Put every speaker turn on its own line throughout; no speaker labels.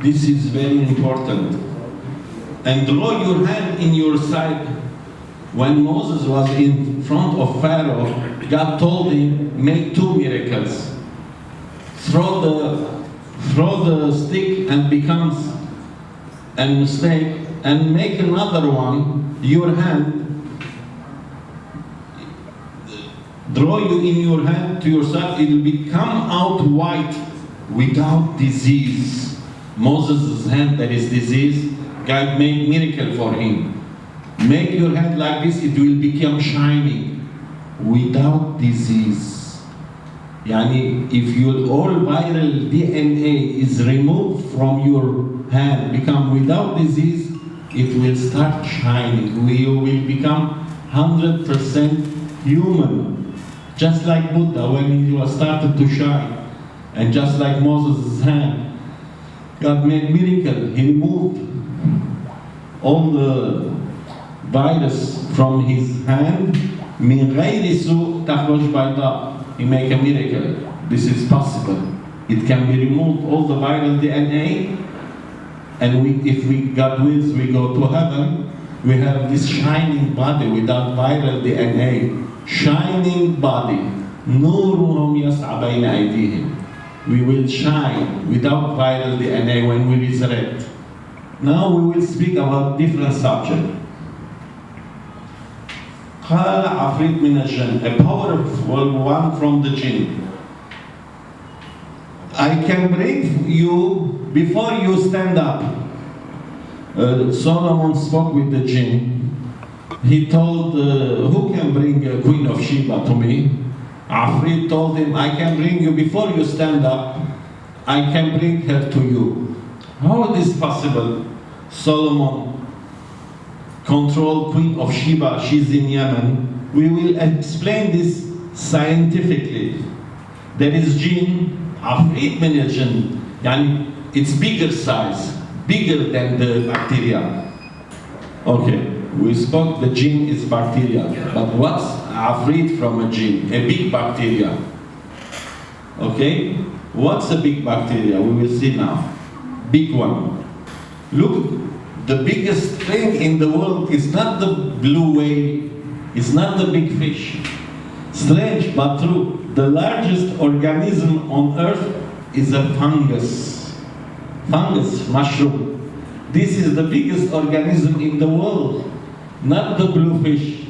This is very important. And draw your hand in your side. When Moses was in front of Pharaoh, God told him, make 2 miracles. Throw the stick and becomes a snake, and make another one, your hand, draw you in your hand to yourself, it will become out white without disease. Moses' hand, there is disease, God made miracle for him. Make your hand like this, it will become shining without disease. Yani, if your all viral DNA is removed from your hand, become without disease, it will start shining. You will become 100% human. Just like Buddha, when he was started to shine. And just like Moses' hand, God made miracle. He removed all the virus from his hand. من غير سوء تخرج بيضاء. He make a miracle. This is possible. It can be removed, all the viral DNA, and if God wills, we go to heaven. We have this shining body without viral DNA. Shining body. نورهم يسعى بين أيديهم. We will shine without viral DNA when we resurrect. Now we will speak about different subject. قال عفريت من الجن, a powerful one from the jinn. I can bring you, before you stand up. Solomon spoke with the jinn. He told, who can bring Queen of Sheba to me? Afreet told him, I can bring you, before you stand up, I can bring her to you. How is this possible? Solomon controlled Queen of Sheba, she's in Yemen. We will explain this scientifically. There is jinn, afreet min al-jinn, yani it's bigger size, bigger than the bacteria. Okay, we spoke the jinn is bacteria, but what's afreet from a jinn? A big bacteria. Okay, what's a big bacteria? We will see now. Big one. Look, the biggest thing in the world is not the blue whale, it's not the big fish. Strange but true, the largest organism on earth is a fungus. Fungus, mushroom. This is the biggest organism in the world, not the blue fish.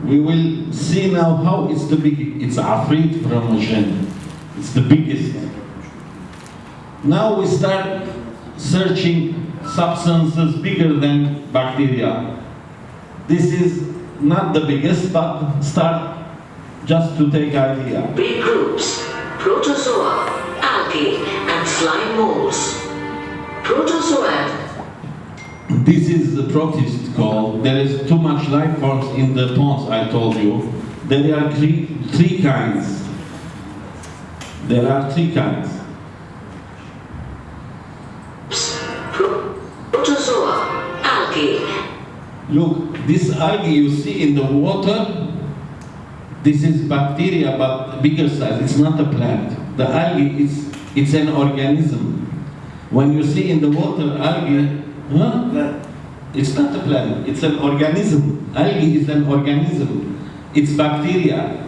We will see now how it's the big. It's afreet from a jinn. It's the biggest. Now we start searching substances bigger than bacteria. This is not the biggest, but start just to take idea.
Big groups: protozoa, algae, and slime molds. Protozoa.
This is the protist called. There is too much life forms in the ponds, I told you. There are three kinds. There are 3 kinds.
Protozoa, algae.
Look, this algae you see in the water, this is bacteria but bigger size. It's not a plant. The algae it's an organism. When you see in the water algae, it's not a plant. It's an organism. Algae is an organism. It's bacteria,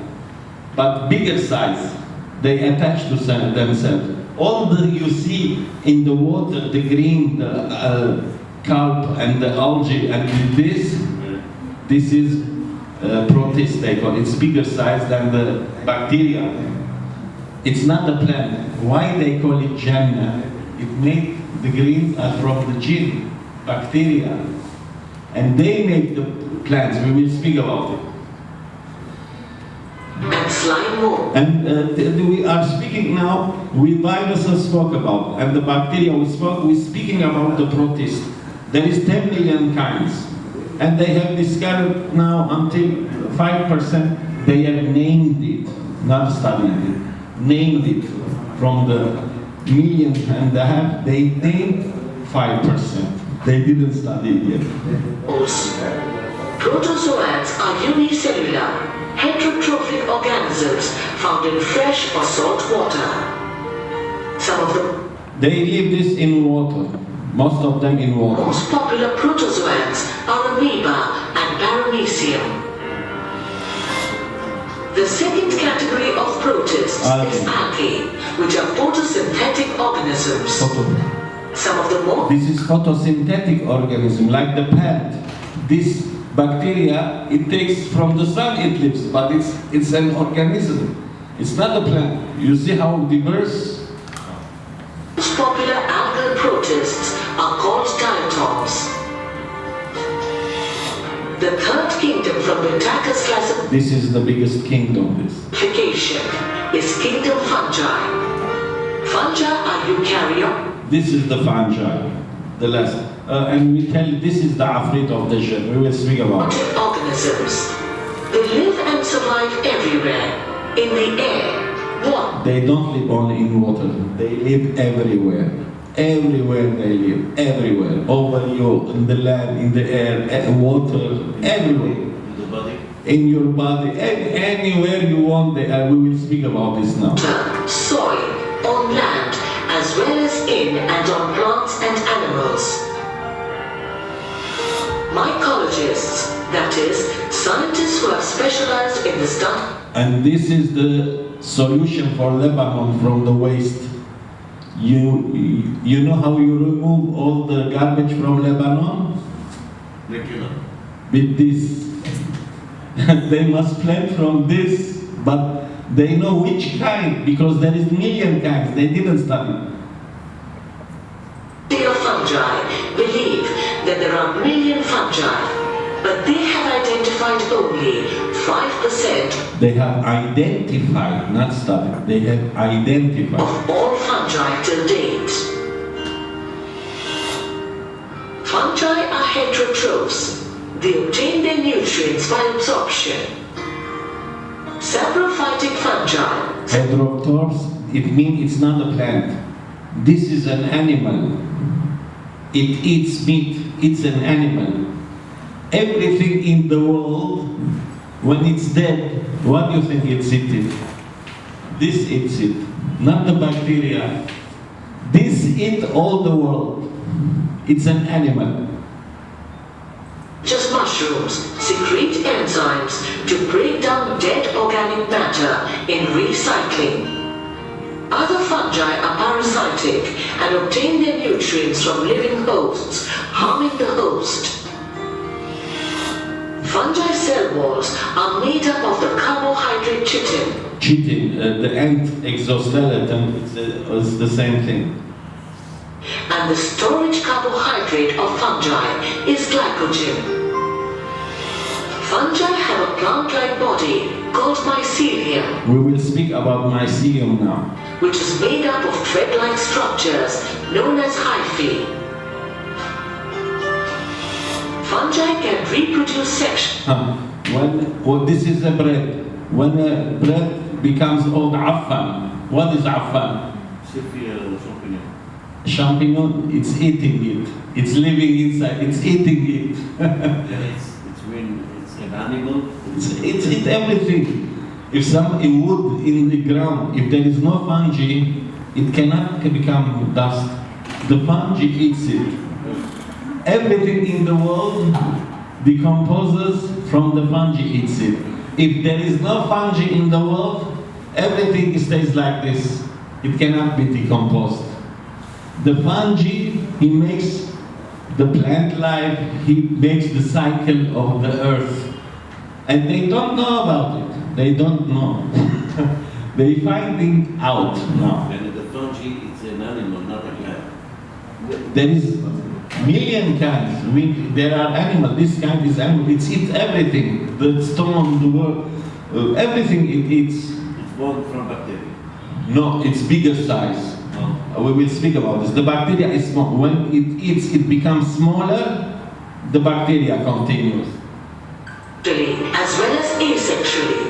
but bigger size. They attach to themselves. All the you see in the water, the green, the kelp and the algae, and this is protist, they call it. It's bigger size than the bacteria. It's not a plant. Why they call it Jannah? It made the green from the jinn, bacteria. And they make the plants. We will speak about it.
And slime mold.
And we are speaking now, we viruses spoke about, and the bacteria we spoke, we're speaking about the protist. There is 10 million kinds. And they have discovered now until 5%, they have named it, not studied it, named it from the million and a half, they named 5%. They didn't study it yet.
Protozoans are unicellular, heterotrophic organisms found in fresh or salt water. Some of them.
They live this in water. Most of them in water.
Most popular protozoans are amoeba and paramecium. The second category of protists is algae, which are photosynthetic organisms. Some of the more...
This is photosynthetic organism, like the plant. This bacteria, it takes from the sun it lives, but it's an organism. It's not a plant. You see how diverse?
Most popular algal protists are called diatoms. The third kingdom from Bentaka's classification
This is the biggest kingdom.
is kingdom fungi. Fungi are eukaryote.
This is the fungi, the last. And we tell you, this is the afreet of the jinn. We will speak about it.
Organisms. They live and survive everywhere. In the air, water.
They don't live only in water. They live everywhere. Everywhere they live. Everywhere. Over you, in the land, in the air, water, everywhere.
In the body?
In your body, anywhere you want. We will speak about this now.
Soil, on land, as well as in and on plants and animals. Mycologists, that is, scientists who have specialized in the study.
And this is the solution for Lebanon from the waste. You know how you remove all the garbage from Lebanon? With this. They must plant from this, but they know which kind, because there is million kinds. They didn't study.
The fungi believe that there are million fungi, but they have identified only 5%
They have identified, not studied. They have identified.
of all fungi till date. Fungi are heterotrophs. They obtain their nutrients by absorption. Saprophytic fungi.
Heterotrophs, it means it's not a plant. This is an animal. It eats meat. It's an animal. Everything in the world, when it's dead, what do you think it's eating? This eats it, not the bacteria. This eats all the world. It's an animal.
Just mushrooms secrete enzymes to break down dead organic matter in recycling. Other fungi are parasitic and obtain their nutrients from living hosts, harming the host. Fungi cell walls are made up of the carbohydrate chitin.
Chitin, the ant exoskeleton, is the same thing.
And the storage carbohydrate of fungi is glycogen. Fungi have a plant-like body called mycelium,
We will speak about mycelium now.
which is made up of thread-like structures known as hyphae. Fungi can reproduce sexually.
This is a bread. When a bread becomes old affan, what is affan?
champignon.
Champignon, it's eating it. It's living inside, it's eating it.
It's an animal.
It's eat everything. If some wood in the ground, if there is no fungi, it cannot become dust. The fungi eats it. Everything in the world decomposes from the fungi eats it. If there is no fungi in the world, everything stays like this. It cannot be decomposed. The fungi, he makes the plant life, he makes the cycle of the earth. And they don't know about it. They don't know. They finding out now.
And the fungi, it's an animal, not a plant.
There is million kinds. There are animals. This kind is animal. It eats everything. The stone, the world, everything it eats.
It's born from bacteria.
No, it's bigger size.
Oh.
We will speak about this. The bacteria is small. When it eats, it becomes smaller. The bacteria continues.
As well as asexually.